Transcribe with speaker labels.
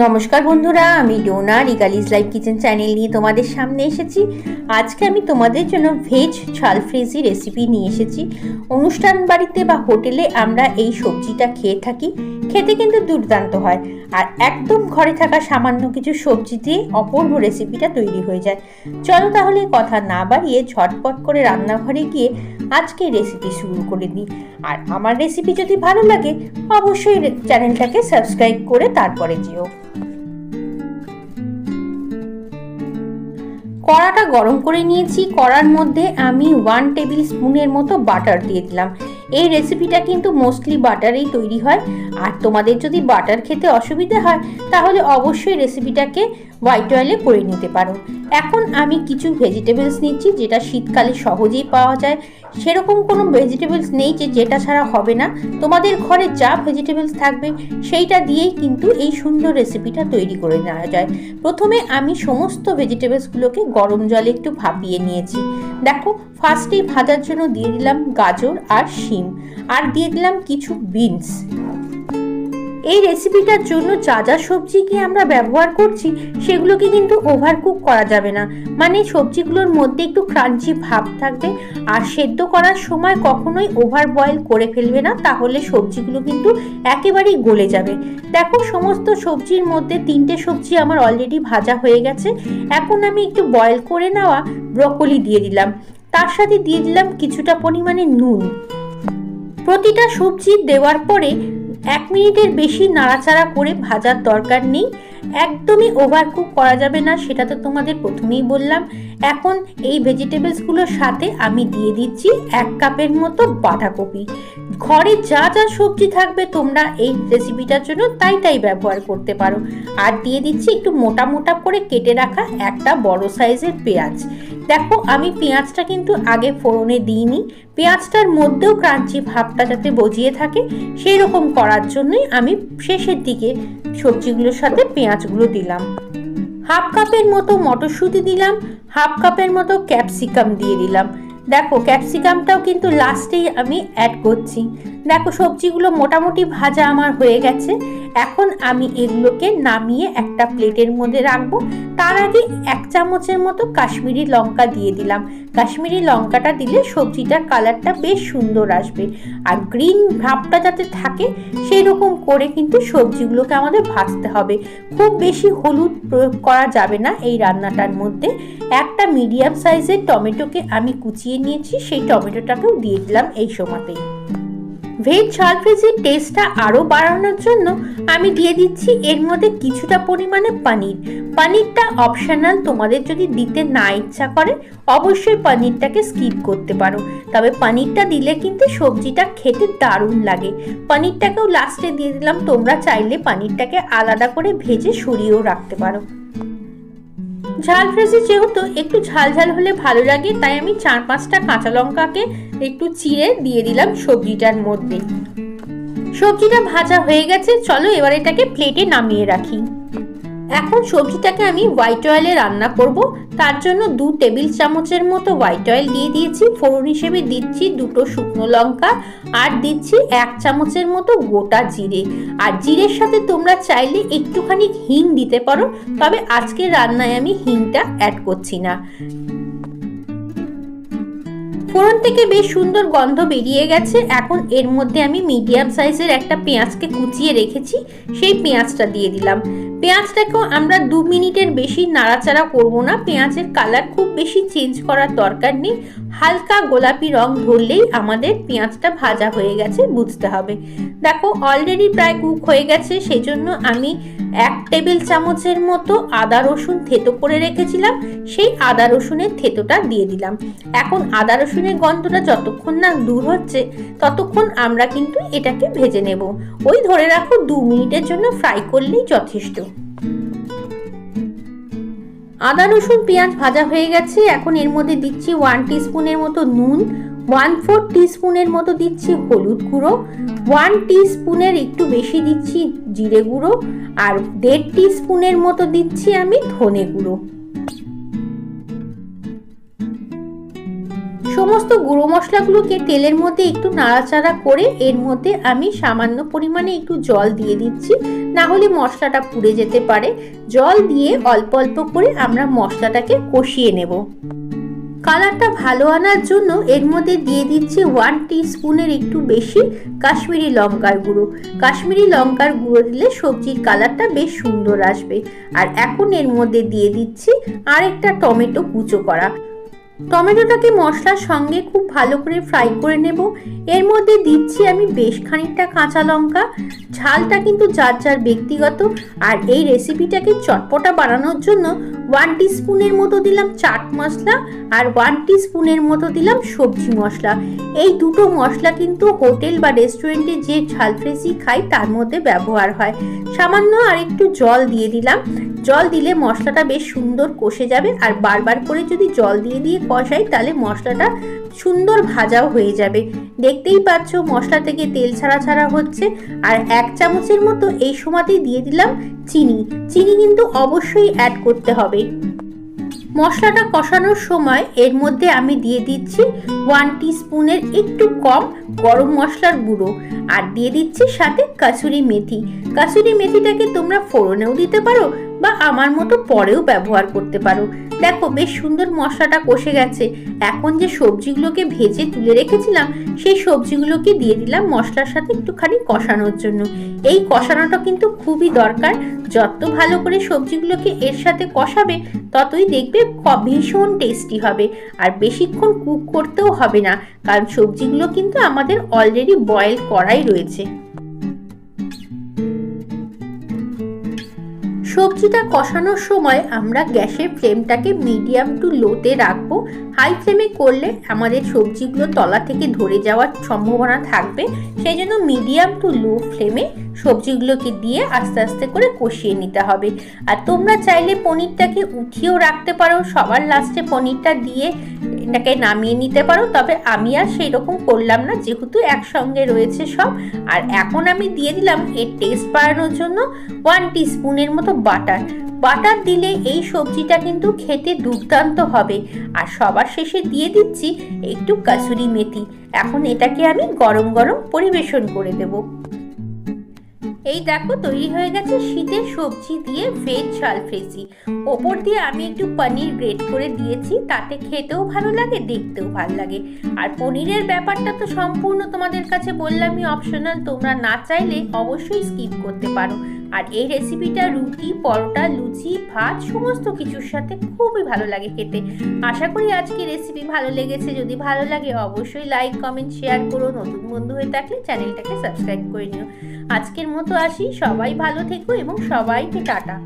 Speaker 1: নমস্কার বন্ধুরা, আমি ডোনা রিগালিজ লাইফ কিচেন চ্যানেল নিয়ে তোমাদের সামনে এসেছি। আজকে আমি তোমাদের জন্য ভেজ ঝাল ফ্রেজি রেসিপি নিয়ে এসেছি। অনুষ্ঠান বাড়িতে বা হোটেলে আমরা এই সবজিটা খেয়ে থাকি, খেতে কিন্তু দুর্দান্ত হয়। আর একদম ঘরে থাকা সামান্য কিছু সবজি দিয়ে অপূর্ব রেসিপিটা তৈরি হয়ে যায়। চলো তাহলে কথা না বাড়িয়ে ঝটপট করে রান্নাঘরে গিয়ে আজকে রেসিপি শুরু করে দিই। আর আমার রেসিপি যদি ভালো লাগে অবশ্যই চ্যানেলটাকে সাবস্ক্রাইব করে তারপরে যেও। কড়াটা গরম করে নিয়েছি। কড়ার মধ্যে আমি 1 টেবিল স্পুনের মতো বাটার দিয়ে দিলাম। এই রেসিপিটা কিন্তু মোস্টলি বাটারেই তৈরি হয়। আর তোমাদের যদি বাটার খেতে অসুবিধা হয় তাহলে অবশ্যই রেসিপিটাকে হোয়াইট অয়েলে করে নিতে পারো। এখন আমি কিছু ভেজিটেবলস নিচ্ছি যেটা শীতকালে সহজেই পাওয়া যায়। সেরকম কোনো ভেজিটেবলস নেই যেটা ছাড়া হবে না। তোমাদের ঘরে যা ভেজিটেবলস থাকবে সেইটা দিয়েই কিন্তু এই সুন্দর রেসিপিটা তৈরি করে নেওয়া যায়। প্রথমে আমি সমস্ত ভেজিটেবলসগুলোকে গরম জলে একটু ভাপিয়ে নিয়েছি। দেখো, ফার্স্টেই ভাজার জন্য দিয়ে দিলাম গাজর আর শিম, আর দিয়ে দিলাম কিছু বিনস। এই রেসিপিটার জন্য যা যা সবজিকে আমরা ব্যবহার করছি সেগুলোকে কিন্তু ওভারকুক করা যাবে না, মানে সবজিগুলোর মধ্যে একটু ক্রাঞ্চি ভাব থাকবে। আর সেদ্ধ করার সময় কখনোই ওভার বয়েল করে ফেলবে না, তাহলে সবজিগুলো কিন্তু একেবারেই গলে যাবে। দেখো, সমস্ত সবজির মধ্যে 3টে সবজি আমার অলরেডি ভাজা হয়ে গেছে। এখন আমি একটু বয়েল করে নেওয়া ব্রকলি দিয়ে দিলাম, তার সাথে দিয়ে দিলাম কিছুটা পরিমাণে নুন। প্রতিটা সবজি দেওয়ার পরে 1 মিনিটের বেশি নাড়াচাড়া করে ভাজার দরকার নেই। একদমই ওভারকুক করা যাবে না, সেটা তো তোমাদের প্রথমেই বললাম। এখন এই ভেজিটেবলসগুলোর সাথে আমি দিয়ে দিচ্ছি 1 কাপের মতো বাঁধাকপি। ঘরে যা যা সবজি থাকবে তোমরা এই রেসিপিটার জন্য তাই ব্যবহার করতে পারো। আর দিয়ে দিচ্ছি একটু মোটা মোটা করে কেটে রাখা একটা বড় সাইজের পেঁয়াজ। দেখো, আমি পেঁয়াজটা কিন্তু আগে ফোড়নে দিইনি। পেঁয়াজটার মধ্যেও ক্রাঞ্চি ভাবটা যাতে বজিয়ে থাকে সেই রকম করার জন্যই আমি শেষের দিকে সবজিগুলোর সাথে পেঁয়াজগুলো দিলাম। 1/2 কাপের মতো মটরশুঁটি দিলাম, 1/2 কাপের মতো ক্যাপসিকাম দিয়ে দিলাম। দেখো, ক্যাপসিকামটাও কিন্তু লাস্টেই আমি অ্যাড করছি। দেখো, সবজিগুলো মোটামুটি ভাজা আমার হয়ে গেছে। এখন আমি এগুলোকে নামিয়ে একটা প্লেটের মধ্যে রাখবো। তার আগে 1 চামচের মতো কাশ্মীরি লঙ্কা দিয়ে দিলাম। কাশ্মীরি লঙ্কাটা দিলে সবজিটার কালারটা বেশ সুন্দর আসবে। আর গ্রিন ভাবটা যাতে থাকে সেই রকম করে কিন্তু সবজিগুলোকে আমাদের ভাজতে হবে। খুব বেশি হলুদ প্রয়োগ করা যাবে না এই রান্নাটার মধ্যে। একটা মিডিয়াম সাইজের টমেটোকে আমি কুচিয়ে নিয়েছি, সেই টমেটোটাকেও দিয়ে দিলাম এই সময়তেই। ভেজ ঝাল ফ্রেজির টেস্টটা আরও বাড়ানোর জন্য আমি দিয়ে দিচ্ছি এর মধ্যে কিছুটা পরিমাণে পনির। পনিরটা অপশনাল, তোমাদের যদি দিতে না ইচ্ছা করে অবশ্যই পনিরটাকে স্কিপ করতে পারো। তবে পনিরটা দিলে কিন্তু সবজিটা খেতে দারুণ লাগে। পনিরটাকেও লাস্টে দিয়ে দিলাম। তোমরা চাইলে পনিরটাকে আলাদা করে ভেজে সরিয়েও রাখতে পারো। ঝাল ফ্রেজি যেহেতু একটু ঝাল ঝাল হলে ভালো লাগে, তাই আমি 4-5টা কাঁচা লঙ্কাকে একটু চিড়ে দিয়ে দিলাম সবজিটার মধ্যে। সবজিটা ভাজা হয়ে গেছে, চলো এবার এটাকে প্লেটে নামিয়ে রাখি। এখন সবজিটাকে আমি হোয়াইট অয়েলে রান্না করব। তার জন্য 2 টেবিল চামচের মতো হোয়াইট অয়েল দিয়ে দিয়েছি। ফোড়ন হিসেবে দিচ্ছি 2টো শুকনো লঙ্কা, আর দিচ্ছি 1 চামচের মতো গোটা জিরে। আর জিরের সাথে তোমরা চাইলে একটুখানি হিং দিতে পারো, তবে আজকের রান্নায় আমি হিংটা অ্যাড করছি না। ফোড়ন থেকে বেশ সুন্দর গন্ধ বেরিয়ে গেছে। এখন এর মধ্যে আমি মিডিয়াম সাইজের একটা পেঁয়াজকে কুচিয়ে রেখেছি, সেই পেঁয়াজটা দিয়ে দিলাম। পেঁয়াজটাকেও আমরা 2 মিনিটের বেশি নাড়াচাড়া করব না। পেঁয়াজের কালার খুব বেশি চেঞ্জ করার দরকার নেই, হালকা গোলাপি রং ধরলেই আমাদের পেঁয়াজটা ভাজা হয়ে গেছে বুঝতে হবে। দেখো, অলরেডি প্রায় কুক হয়ে গেছে, সেই জন্য আমি 1 টেবিল চামচের মতো আদা রসুন থেতো করে রেখেছিলাম, সেই আদা রসুনের থেতোটা দিয়ে দিলাম। এখন আদা রসুনের গন্ধটা যতক্ষণ না দূর হচ্ছে ততক্ষণ আমরা কিন্তু এটাকে ভেজে নেব। ওই ধরে রাখো 2 মিনিটের জন্য ফ্রাই করলেই যথেষ্ট। আদা রসুন পেঁয়াজ ভাজা হয়ে গেছে। এখন এর মধ্যে দিচ্ছি 1 টিস্পুনের মতো নুন, 1/4 টিস্পুনের মতো দিচ্ছি হলুদ গুঁড়ো, 1 টিস্পুনের একটু বেশি দিচ্ছি জিরে গুঁড়ো, আর 1.5 টিস্পুনের মতো দিচ্ছি আমি ধনে গুঁড়ো। সমস্ত গুঁড়ো মশলাগুলোকে তেলের মধ্যে একটু নাড়াচাড়া করে এর মধ্যে আমি সামান্য পরিমাণে একটু জল দিয়ে দিচ্ছি, না হলে মশলাটা পুড়ে যেতে পারে। জল দিয়ে অল্প অল্প করে আমরা মশলাটাকে কষিয়ে নেব। কালারটা ভালো আনার জন্য এর মধ্যে দিয়ে দিচ্ছি 1 টিস্পুনের একটু বেশি কাশ্মীরি লঙ্কার গুঁড়ো। কাশ্মীরি লঙ্কার গুঁড়ো দিলে সবজির কালারটা বেশ সুন্দর আসবে। আর এখন এর মধ্যে দিয়ে দিচ্ছি আরেকটা টমেটো কুচো করা। টমেটোটাকে মশলার সঙ্গে খুব ভালো করে ফ্রাই করে নেব। এর মধ্যে দিচ্ছি আমি বেশ খানিকটা কাঁচা লঙ্কা। ঝালটা কিন্তু যার যার ব্যক্তিগত। আর এই রেসিপিটাকে চটপটা বানানোর জন্য 1 টিস্পুনের মতো দিলাম চাট মশলা আর 1 টিস্পুনের মতো দিলাম সবজি মশলা। এই দুটো মশলা কিন্তু হোটেল বা রেস্টুরেন্টে যে ঝালফ্রেশি খাই তার মধ্যে ব্যবহার হয়। সামান্য আর একটু জল দিয়ে দিলাম। জল দিলে মশলাটা বেশ সুন্দর কষে যাবে। আর বারবার করে যদি জল দিয়ে দিয়ে কষাই তাহলে মশলাটা সুন্দর ভাজাও হয়ে যাবে। দেখতেই পাচ্ছ মশলা থেকে তেল ছাড়া ছাড়া হচ্ছে। আর 1 চামচের মতো এই সময়তেই দিয়ে দিলাম চিনি। চিনি কিন্তু অবশ্যই অ্যাড করতে হবে। মশলাটা কষানোর সময় এর মধ্যে আমি দিয়ে দিচ্ছি 1 টিস্পুনের একটু কম গরম মশলার গুঁড়ো আর দিয়ে দিচ্ছি সাথে কাসুরি মেথি। কাসুরি মেথিটাকে তোমরা ফোড়নেও দিতে পারো বা আমার মতো পরেও ব্যবহার করতে পারো। দেখো বেশ সুন্দর মশলাটা কষে গেছে। এখন যে সবজিগুলোকে ভেজে তুলে রেখেছিলাম সেই সবজিগুলোকে দিয়ে দিলাম মশলার সাথে একটুখানি কষানোর জন্য। এই কষানোটা কিন্তু খুবই দরকার। যত ভালো করে সবজিগুলোকে এর সাথে কষাবে ততই দেখবে ভীষণ টেস্টি হবে। আর বেশিক্ষণ কুক করতেও হবে না, কারণ সবজিগুলো কিন্তু আমাদের অলরেডি বয়েল করাই রয়েছে। সবজিটা কষানোর সময় আমরা গ্যাসের ফ্লেমটাকে মিডিয়াম টু লোতে রাখবো। হাই ফ্লেমে করলে আমাদের সবজিগুলো তলা থেকে ধরে যাওয়ার সম্ভাবনা থাকবে। সেই জন্য মিডিয়াম টু লো ফ্লেমে সবজিগুলোকে দিয়ে আস্তে আস্তে করে কষিয়ে নিতে হবে। আর তোমরা চাইলে পনিরটাকে উঠিয়েও রাখতে পারো, সবার লাস্টে পনিরটা দিয়ে এটাকে নামিয়ে নিতে পারো। তবে আমি আর সেই রকম করলাম না, যেহেতু একসঙ্গে রয়েছে সব। আর এখন আমি দিয়ে দিলাম এর টেস্ট বাড়ানোর জন্য 1 টিস্পুনের মতো বাটার। বাটার দিলে এই সবজিটা কিন্তু খেতে দুর্দান্ত হবে। আর সবার শেষে দিয়ে দিচ্ছি একটু কাসুরি মেথি। এখন এটাকে আমি গরম গরম পরিবেশন করে দেব। এই দেখো তৈরি হয়ে গেছে শীতের সবজি দিয়ে ভেজ ঝালফ্রেশি। ওপর দিয়ে আমি একটু পনির গ্রেট করে দিয়েছি, তাতে খেতেও ভালো লাগে, দেখতেও ভালো লাগে। আর পনিরের ব্যাপারটা তো সম্পূর্ণ তোমাদের কাছে বললামই অপশনাল, তোমরা না চাইলে অবশ্যই স্কিপ করতে পারো। আর এই রেসিপিটা রুটি, পরোটা, লুচি, ভাত সমস্ত কিছুর সাথে খুবই ভালো লাগে খেতে। আশা করি আজকে রেসিপি ভালো লেগেছে। যদি ভালো লাগে অবশ্যই লাইক, কমেন্ট, শেয়ার করো। নতুন বন্ধু হয়ে থাকলে চ্যানেলটাকে সাবস্ক্রাইব করে নিও। আজকের মতো আসি, সবাই ভালো থেকো এবং সবাইকে টাটা।